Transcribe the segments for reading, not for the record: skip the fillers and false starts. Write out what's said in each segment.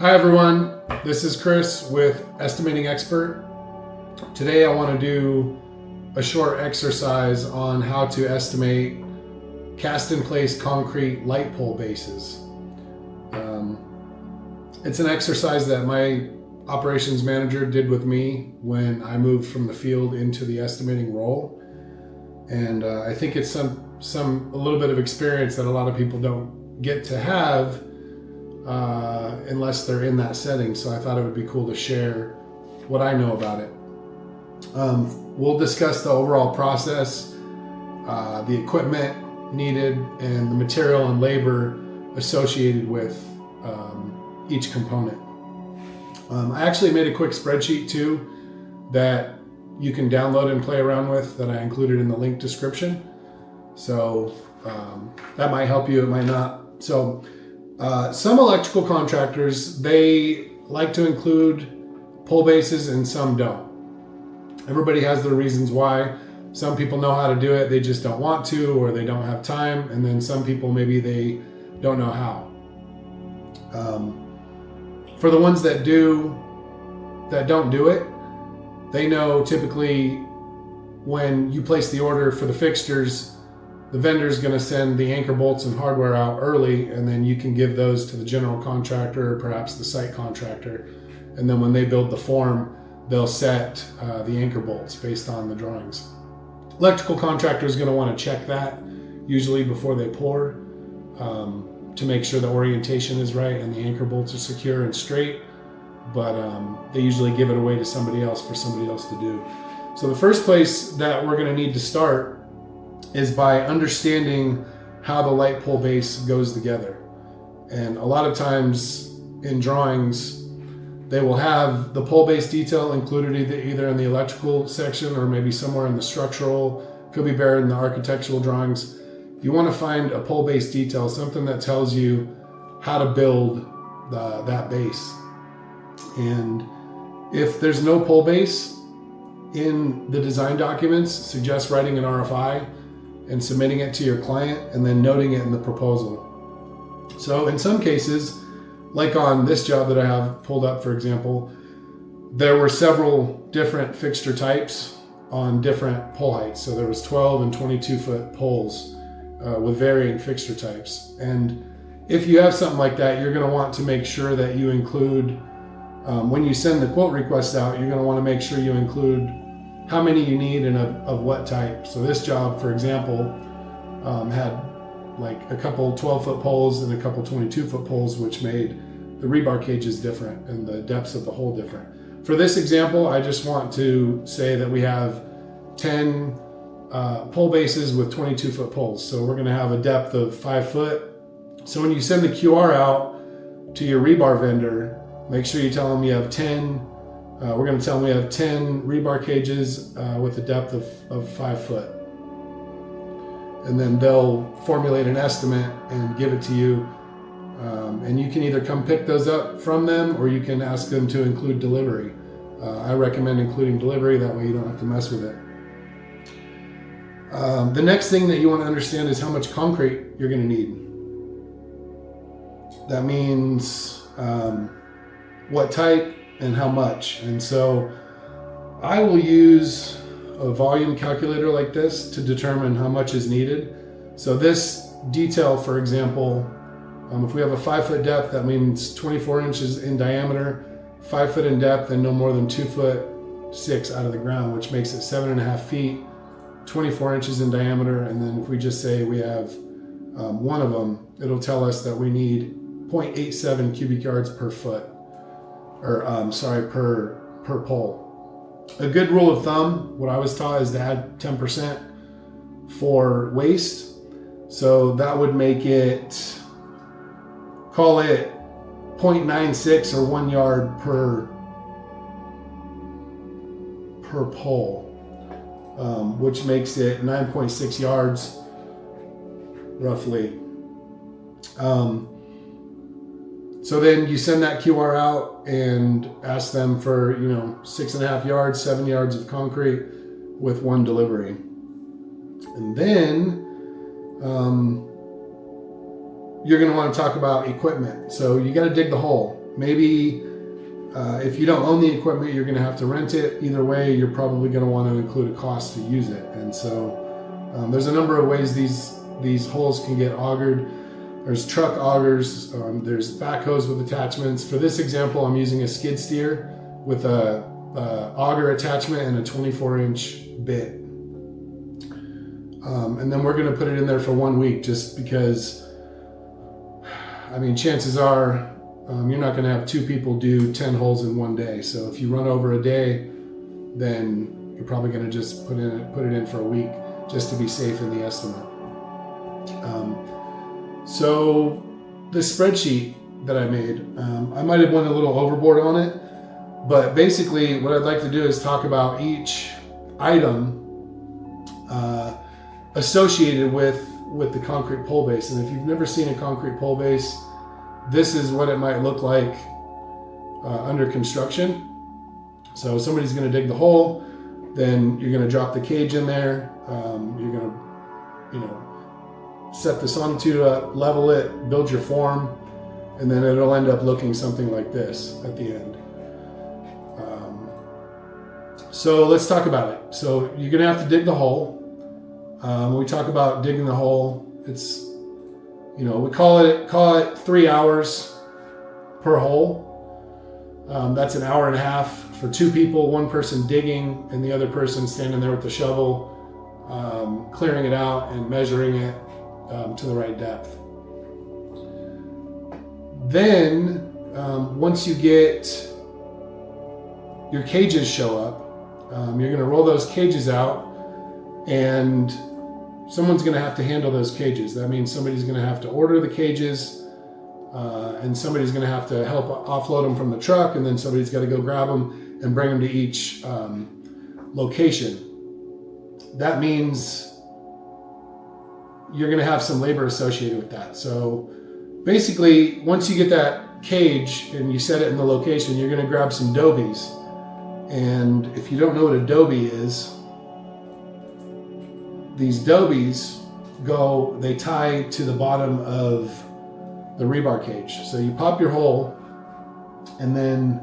Hi everyone, this is Chris with EstimatingXPert. Today I want to do a short exercise on how to estimate cast-in-place concrete light pole bases. It's an exercise that my operations manager did with me when I moved from the field into the estimating role, and I think it's a little bit of experience that a lot of people don't get to have unless they're in that setting. So I thought it would be cool to share what I know about it. We'll discuss the overall process, the equipment needed, and the material and labor associated with each component. I actually made a quick spreadsheet too that you can download and play around with that I included in the link description. So that might help you, it might not. So some electrical contractors, they like to include pole bases and some don't. Everybody has their reasons why. Some people know how to do it, they just don't want to, or they don't have time. And then some people, maybe they don't know how. For the ones that don't do it, they know typically when you place the order for the fixtures, the vendor's going to send the anchor bolts and hardware out early, and then you can give those to the general contractor or perhaps the site contractor. And then when they build the form, they'll set the anchor bolts based on the drawings. Electrical contractor is going to want to check that usually before they pour to make sure the orientation is right and the anchor bolts are secure and straight. But they usually give it away to somebody else for somebody else to do. So the first place that we're going to need to start is by understanding how the light pole base goes together. And a lot of times in drawings, they will have the pole base detail included either in the electrical section or maybe somewhere in the structural, could be buried in the architectural drawings. You want to find a pole base detail, something that tells you how to build that base. And if there's no pole base in the design documents, suggest writing an RFI and submitting it to your client and then noting it in the proposal. So in some cases, like on this job that I have pulled up, for example, there were several different fixture types on different pole heights. So there was 12 and 22 foot poles with varying fixture types. And if you have something like that, you're going to want to make sure that you include, when you send the quote request out, you're going to want to make sure you include how many you need and of what type. So this job, for example, had like a couple 12-foot poles and a couple 22-foot poles, which made the rebar cages different and the depths of the hole different. For this example, I just want to say that we have 10 pole bases with 22-foot poles. So we're going to have a depth of 5 foot. So when you send the QR out to your rebar vendor, make sure you tell them you have 10. We're going to tell them we have 10 rebar cages with a depth of 5 foot. And then they'll formulate an estimate and give it to you. And you can either come pick those up from them or you can ask them to include delivery. I recommend including delivery, that way you don't have to mess with it. The next thing that you want to understand is how much concrete you're going to need. That means what type and how much. And so I will use a volume calculator like this to determine how much is needed. So this detail, for example, if we have a 5 foot depth, that means 24 inches in diameter, 5 foot in depth, and no more than 2'6" out of the ground, which makes it 7.5 feet, 24 inches in diameter. And then if we just say we have one of them, it'll tell us that we need 0.87 cubic yards per foot. Or per pole. A good rule of thumb, what I was taught, is to add 10% for waste. So that would make it, call it 0.96 or 1 yard per pole, which makes it 9.6 yards roughly. So then you send that QR out and ask them for, 6.5 yards, 7 yards of concrete with one delivery. And then you're going to want to talk about equipment. So you got to dig the hole. Maybe if you don't own the equipment, you're going to have to rent it. Either way, you're probably going to want to include a cost to use it. And so there's a number of ways these holes can get augered. There's truck augers, there's backhoes with attachments. For this example, I'm using a skid steer with a auger attachment and a 24-inch bit. And then we're going to put it in there for 1 week just because, I mean, chances are you're not going to have 2 people do 10 holes in 1 day. So if you run over a day, then you're probably going to just put it in for a week just to be safe in the estimate. So the spreadsheet that I made, I might have went a little overboard on it, but basically what I'd like to do is talk about each item associated with the concrete pole base. And if you've never seen a concrete pole base, this is what it might look like under construction. So somebody's going to dig the hole, then you're going to drop the cage in there, you're going to, set the sonotube up, level it, build your form, and then it'll end up looking something like this at the end. So let's talk about it. So you're going to have to dig the hole. When we talk about digging the hole, it's, we call it 3 hours per hole. That's an hour and a half for 2 people, 1 person digging and the other person standing there with the shovel, clearing it out and measuring it to the right depth. Then, once you get your cages show up, you're going to roll those cages out, and someone's going to have to handle those cages. That means somebody's going to have to order the cages, and somebody's going to have to help offload them from the truck, and then somebody's got to go grab them and bring them to each location. That means you're going to have some labor associated with that. So basically, once you get that cage and you set it in the location, you're going to grab some dobies. And if you don't know what a dobie is, these dobies they tie to the bottom of the rebar cage. So you pop your hole, and then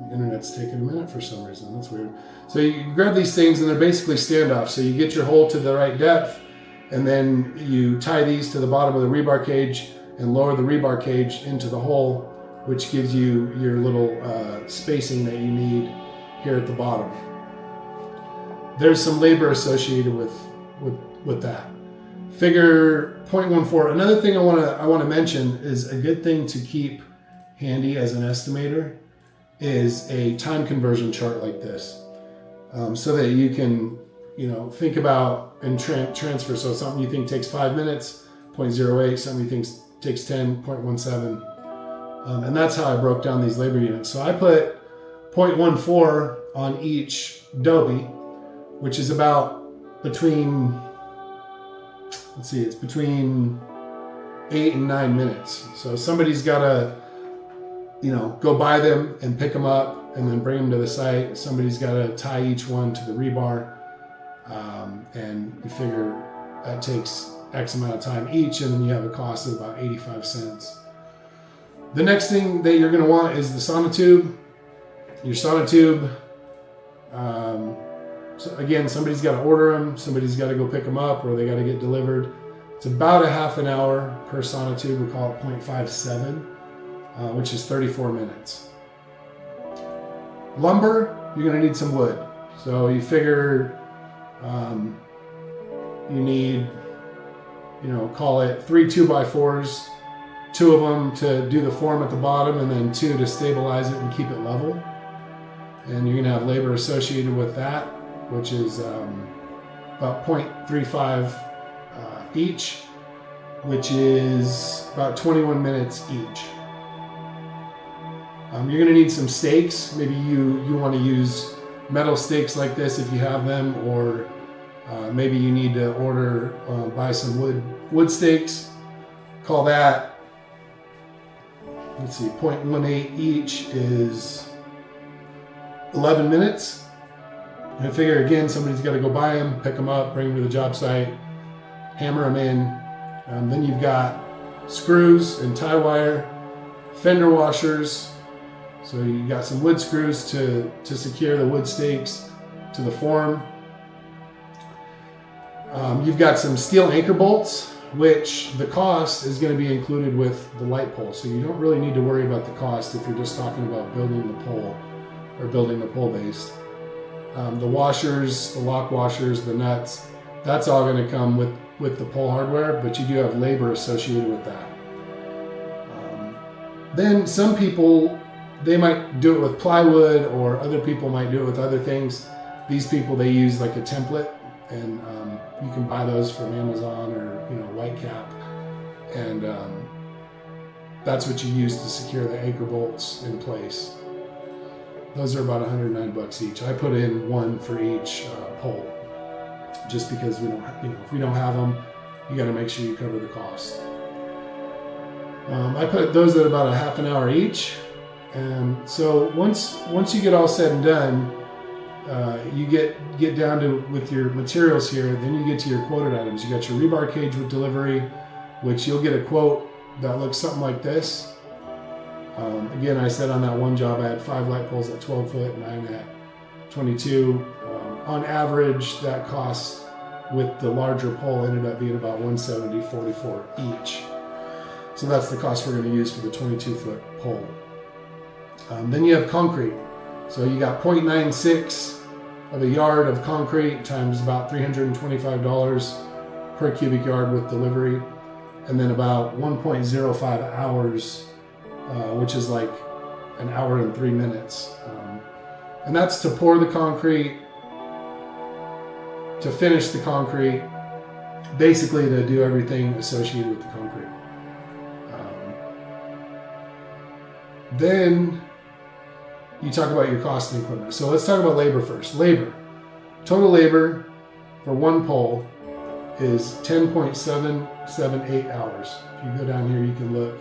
the internet's taking a minute for some reason. That's weird. So you grab these things, and they're basically standoffs. So you get your hole to the right depth, and then you tie these to the bottom of the rebar cage and lower the rebar cage into the hole, which gives you your little spacing that you need here at the bottom. There's some labor associated with that. Figure 0.14. Another thing I want to mention is a good thing to keep handy as an estimator is a time conversion chart like this, so that you can think about and transfer. So something you think takes 5 minutes, 0.08, something you think takes 10, 0.17. And that's how I broke down these labor units. So I put 0.14 on each dobie, which is about between, it's between 8 and 9 minutes. So somebody's got to, go buy them and pick them up and then bring them to the site. Somebody's got to tie each one to the rebar. And you figure that takes X amount of time each, and then you have a cost of about 85 cents. The next thing that you're going to want is the sonotube. Your sonotube, so again, somebody's got to order them, somebody's got to go pick them up, or they got to get delivered. It's about a half an hour per sonotube. We call it 0.57, which is 34 minutes. Lumber, you're going to need some wood. So you figure you need, call it 3 2x4s, 2 of them to do the form at the bottom, and then 2 to stabilize it and keep it level. And you're going to have labor associated with that, which is about 0.35 each, which is about 21 minutes each. You're going to need some stakes. Maybe you want to use metal stakes like this if you have them, or maybe you need to buy some wood stakes. Call that, 0.18 each is 11 minutes. I figure again, somebody's got to go buy them, pick them up, bring them to the job site, hammer them in. Then you've got screws and tie wire, fender washers. So you got some wood screws to secure the wood stakes to the form. You've got some steel anchor bolts, which the cost is going to be included with the light pole. So you don't really need to worry about the cost if you're just talking about building the pole or building the pole base. The washers, the lock washers, the nuts, that's all going to come with the pole hardware, but you do have labor associated with that. Then some people, they might do it with plywood, or other people might do it with other things. These people, they use like a template, and you can buy those from Amazon or White Cap, and that's what you use to secure the anchor bolts in place. Those are about $109 each. I put in one for each pole, just because we don't, if we don't have them, you got to make sure you cover the cost. I put those at about a half an hour each, and so once you get all said and done, you get down to with your materials here. Then you get to your quoted items. You got your rebar cage with delivery, which you'll get a quote that looks something like this. Again, I said on that one job I had 5 light poles at 12 foot, 9 at 22. On average, that cost with the larger pole ended up being about $170.44 each. So that's the cost we're going to use for the 22 foot pole. Then you have concrete. So you got 0.96 of a yard of concrete times about $325 per cubic yard with delivery, and then about 1.05 hours, which is like an hour and 3 minutes. And that's to pour the concrete, to finish the concrete, basically to do everything associated with the concrete. Then you talk about your cost and equipment. So let's talk about labor first. Labor. Total labor for one pole is 10.778 hours. If you go down here, you can look.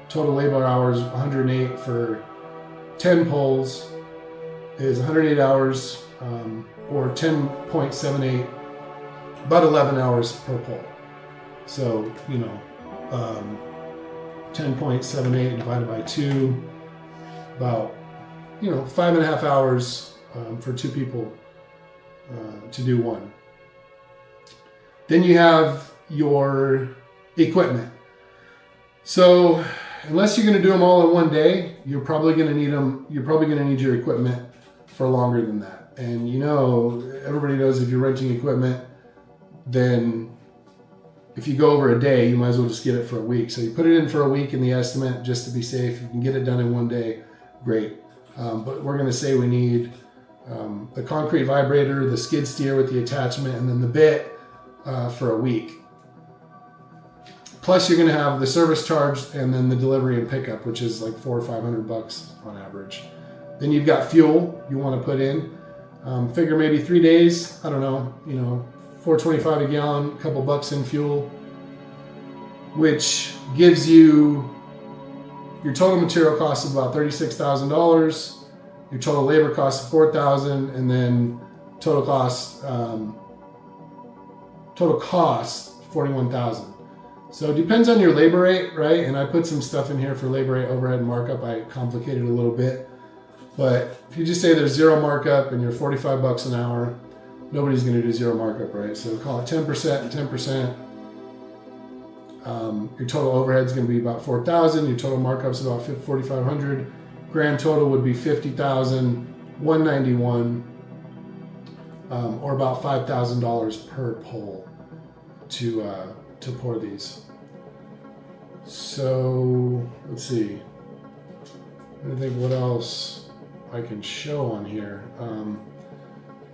Total labor hours, 108 for 10 poles is 108 hours, or 10.78, about 11 hours per pole. So, 10.78 divided by 2, about 5.5 hours for 2 people to do one. Then you have your equipment. So unless you're going to do them all in one day, you're probably going to need them. You're probably going to need your equipment for longer than that. And everybody knows if you're renting equipment, then if you go over a day, you might as well just get it for a week. So you put it in for a week in the estimate just to be safe. You can get it done in one day, great. But we're going to say we need the concrete vibrator, the skid steer with the attachment, and then the bit for a week. Plus you're going to have the service charge and then the delivery and pickup, which is like $400 or $500 on average. Then you've got fuel you want to put in. Figure maybe 3 days, I don't know, $4.25 a gallon, a couple bucks in fuel, which gives you your total material cost of about $36,000, your total labor cost of $4,000, and then total cost $41,000. So it depends on your labor rate, right? And I put some stuff in here for labor rate, overhead, and markup. I complicated it a little bit, but if you just say there's zero markup and you're $45 an hour, nobody's going to do zero markup, right? So call it 10% and 10%. Your total overhead is going to be about $4,000. Your total markup is about $4,500. Grand total would be $50,191, or about $5,000 per pole to pour these. So let's see. I think what else I can show on here.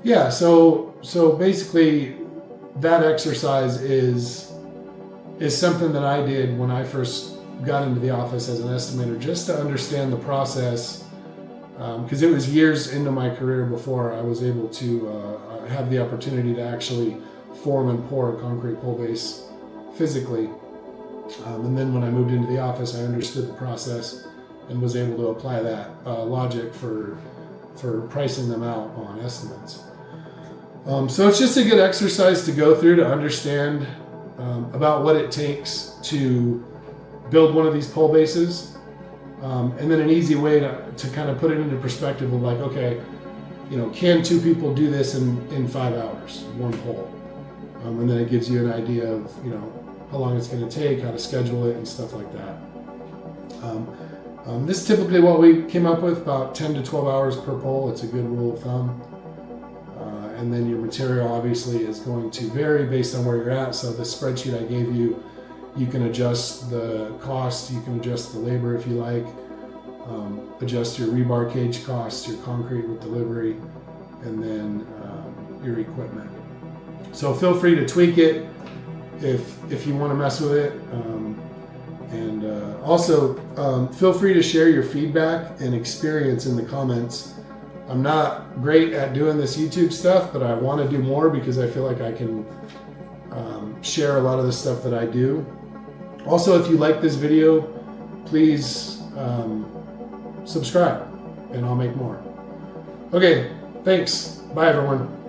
Yeah, so basically that exercise is something that I did when I first got into the office as an estimator, just to understand the process, because it was years into my career before I was able to have the opportunity to actually form and pour a concrete pole base physically. And then when I moved into the office, I understood the process and was able to apply that logic for pricing them out on estimates. So it's just a good exercise to go through to understand about what it takes to build one of these pole bases. And then an easy way to kind of put it into perspective of like, okay, you know, can 2 people do this in 5 hours, 1 pole? And then it gives you an idea of, you know, how long it's going to take, how to schedule it, and stuff like that. This is typically what we came up with, about 10 to 12 hours per pole. It's a good rule of thumb. And then your material obviously is going to vary based on where you're at. So the spreadsheet I gave you, you can adjust the cost, you can adjust the labor if you like, adjust your rebar cage costs, your concrete with delivery, and then your equipment. So feel free to tweak it if you want to mess with it. Also feel free to share your feedback and experience in the comments. I'm not great at doing this YouTube stuff, but I want to do more because I feel like I can share a lot of the stuff that I do. Also, if you like this video, please subscribe and I'll make more. Okay, thanks. Bye everyone.